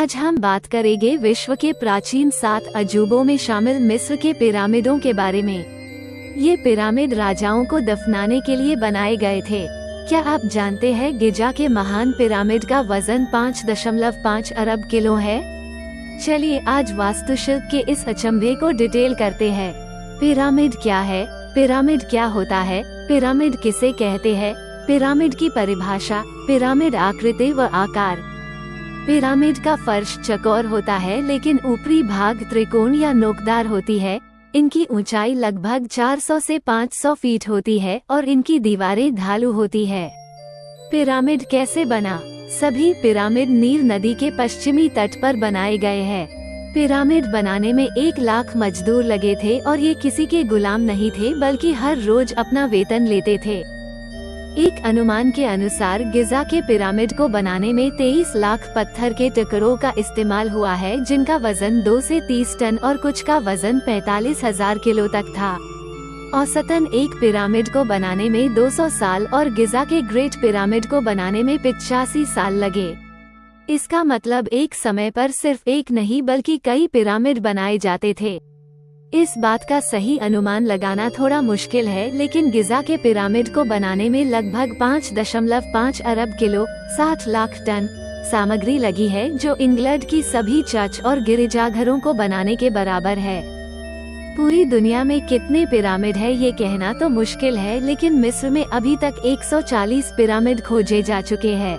आज हम बात करेंगे विश्व के प्राचीन 7 अजूबों में शामिल मिस्र के पिरामिडों के बारे में। ये पिरामिड राजाओं को दफनाने के लिए बनाए गए थे। क्या आप जानते हैं गिजा के महान पिरामिड का वजन 5.5 अरब किलो है? चलिए आज वास्तुशिल्प के इस अचंभे को डिटेल करते हैं। पिरामिड क्या है? पिरामिड क्या होता है? पिरामिड किसे कहते हैं? पिरामिड की परिभाषा, पिरामिड आकृति व आकार। पिरामिड का फर्श चौकोर होता है लेकिन ऊपरी भाग त्रिकोण या नोकदार होती है। इनकी ऊंचाई लगभग 400 से 500 फीट होती है और इनकी दीवारें ढालू होती है। पिरामिड कैसे बना? सभी पिरामिड नील नदी के पश्चिमी तट पर बनाए गए हैं। पिरामिड बनाने में 1 लाख मजदूर लगे थे और ये किसी के गुलाम नहीं थे बल्कि हर रोज अपना वेतन लेते थे। एक अनुमान के अनुसार गिजा के पिरामिड को बनाने में 23 लाख पत्थर के टुकड़ों का इस्तेमाल हुआ है, जिनका वजन 2 से 30 टन और कुछ का वजन 45,000 किलो तक था। औसतन एक पिरामिड को बनाने में 200 साल और गिजा के ग्रेट पिरामिड को बनाने में 85 साल लगे। इसका मतलब एक समय पर सिर्फ एक नहीं बल्कि कई पिरामिड बनाए जाते थे। इस बात का सही अनुमान लगाना थोड़ा मुश्किल है, लेकिन गिजा के पिरामिड को बनाने में लगभग 5.5 अरब किलो 60 लाख टन सामग्री लगी है, जो इंग्लैंड की सभी चर्च और गिरजाघरों को बनाने के बराबर है। पूरी दुनिया में कितने पिरामिड है ये कहना तो मुश्किल है, लेकिन मिस्र में अभी तक 140 पिरामिड खोजे जा चुके हैं।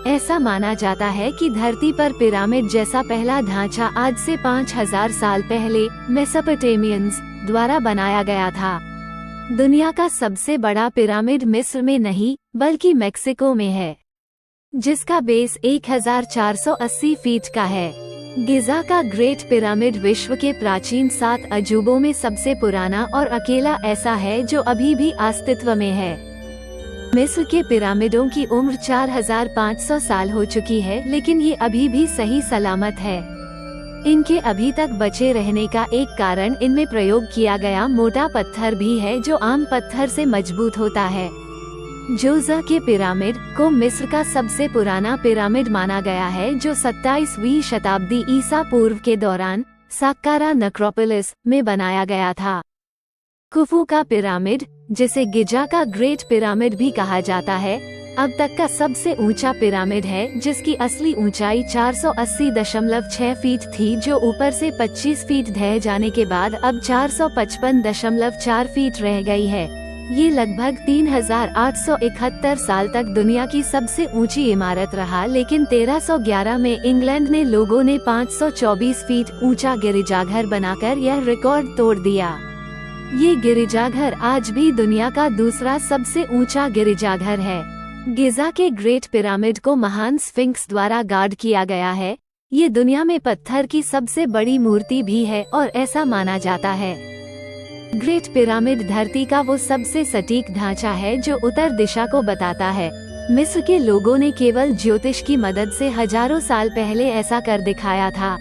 ऐसा माना जाता है कि धरती पर पिरामिड जैसा पहला ढांचा आज से 5000 साल पहले मेसोपोटामियंस द्वारा बनाया गया था। दुनिया का सबसे बड़ा पिरामिड मिस्र में नहीं बल्कि मेक्सिको में है, जिसका बेस 1480 फीट का है। गिजा का ग्रेट पिरामिड विश्व के प्राचीन 7 अजूबों में सबसे पुराना और अकेला ऐसा है जो अभी भी अस्तित्व में है। मिस्र के पिरामिडों की उम्र 4500 साल हो चुकी है, लेकिन ये अभी भी सही सलामत है। इनके अभी तक बचे रहने का एक कारण इनमें प्रयोग किया गया मोटा पत्थर भी है, जो आम पत्थर से मजबूत होता है। जोजा के पिरामिड को मिस्र का सबसे पुराना पिरामिड माना गया है, जो 27वीं शताब्दी ईसा पूर्व के दौरान साक्कारा नेक्रोपोलिस में बनाया गया था। खुफू का पिरामिड, जिसे गिजा का ग्रेट पिरामिड भी कहा जाता है, अब तक का सबसे ऊंचा पिरामिड है, जिसकी असली ऊंचाई 480.6 फीट थी, जो ऊपर से 25 फीट ढह जाने के बाद अब 455.4 फीट रह गई है। ये लगभग 3871 साल तक दुनिया की सबसे ऊंची इमारत रहा, लेकिन 1311 में इंग्लैंड ने लोगों ने 524 फीट ऊंचा गिरिजाघर बनाकर यह रिकॉर्ड तोड़ दिया। ये गिरिजाघर आज भी दुनिया का दूसरा सबसे ऊंचा गिरिजाघर है। गिजा के ग्रेट पिरामिड को महान स्फिंक्स द्वारा गार्ड किया गया है। ये दुनिया में पत्थर की सबसे बड़ी मूर्ति भी है और ऐसा माना जाता है। ग्रेट पिरामिड धरती का वो सबसे सटीक ढांचा है जो उत्तर दिशा को बताता है। मिस्र के लोगों ने केवल ज्योतिष की मदद से हजारों साल पहले ऐसा कर दिखाया था।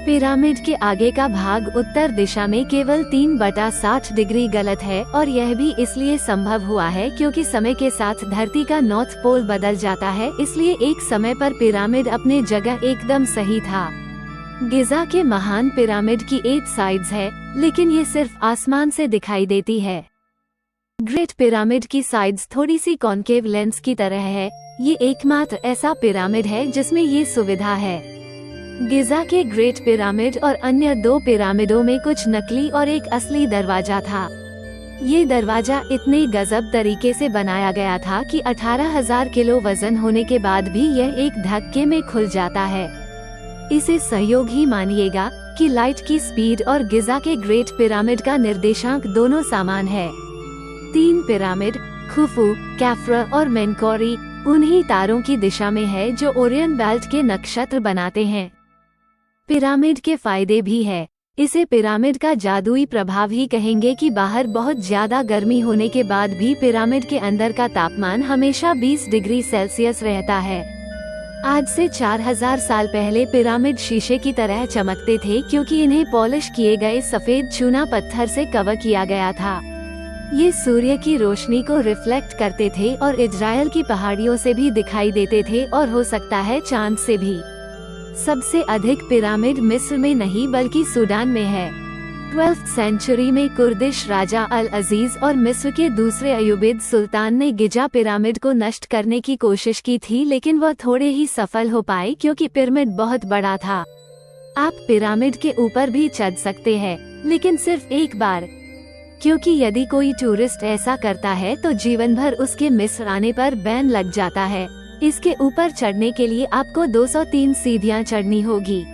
पिरामिड के आगे का भाग उत्तर दिशा में केवल 3/60 डिग्री गलत है, और यह भी इसलिए संभव हुआ है क्योंकि समय के साथ धरती का नॉर्थ पोल बदल जाता है, इसलिए एक समय पर पिरामिड अपने जगह एकदम सही था। गिजा के महान पिरामिड की 8 साइड्स है, लेकिन ये सिर्फ आसमान से दिखाई देती है। ग्रेट पिरामिड की साइड्स थोड़ी सी कॉन्केव लेंस की तरह है। ये एकमात्र ऐसा पिरामिड है जिसमें ये सुविधा है। गिजा के ग्रेट पिरामिड और अन्य 2 पिरामिडों में कुछ नकली और एक असली दरवाजा था। ये दरवाजा इतने गजब तरीके से बनाया गया था कि 18,000 किलो वजन होने के बाद भी यह एक धक्के में खुल जाता है। इसे संयोग ही मानिएगा कि लाइट की स्पीड और गिजा के ग्रेट पिरामिड का निर्देशांक दोनों समान है। 3 पिरामिड खुफू, कैफ्रा और मेनकोरी उन्हीं तारों की दिशा में है जो ओरियन बेल्ट के नक्षत्र बनाते हैं। पिरामिड के फायदे भी है। इसे पिरामिड का जादुई प्रभाव ही कहेंगे कि बाहर बहुत ज्यादा गर्मी होने के बाद भी पिरामिड के अंदर का तापमान हमेशा 20 डिग्री सेल्सियस रहता है। आज से 4000 साल पहले पिरामिड शीशे की तरह चमकते थे, क्योंकि इन्हें पॉलिश किए गए सफेद चूना पत्थर से कवर किया गया था। ये सूर्य की रोशनी को रिफ्लेक्ट करते थे और इजराइल की पहाड़ियों से भी दिखाई देते थे और हो सकता है चांद से भी। सबसे अधिक पिरामिड मिस्र में नहीं बल्कि सूडान में है। 12th सेंचुरी में कुर्दिश राजा अल अजीज और मिस्र के दूसरे अयूबिद सुल्तान ने गिजा पिरामिड को नष्ट करने की कोशिश की थी, लेकिन वह थोड़े ही सफल हो पाए क्योंकि पिरामिड बहुत बड़ा था। आप पिरामिड के ऊपर भी चढ़ सकते हैं, लेकिन सिर्फ एक बार, क्योंकि यदि कोई टूरिस्ट ऐसा करता है तो जीवन भर उसके मिस्र आने पर बैन लग जाता है। इसके ऊपर चढ़ने के लिए आपको 203 सीढ़ियां चढ़नी होगी।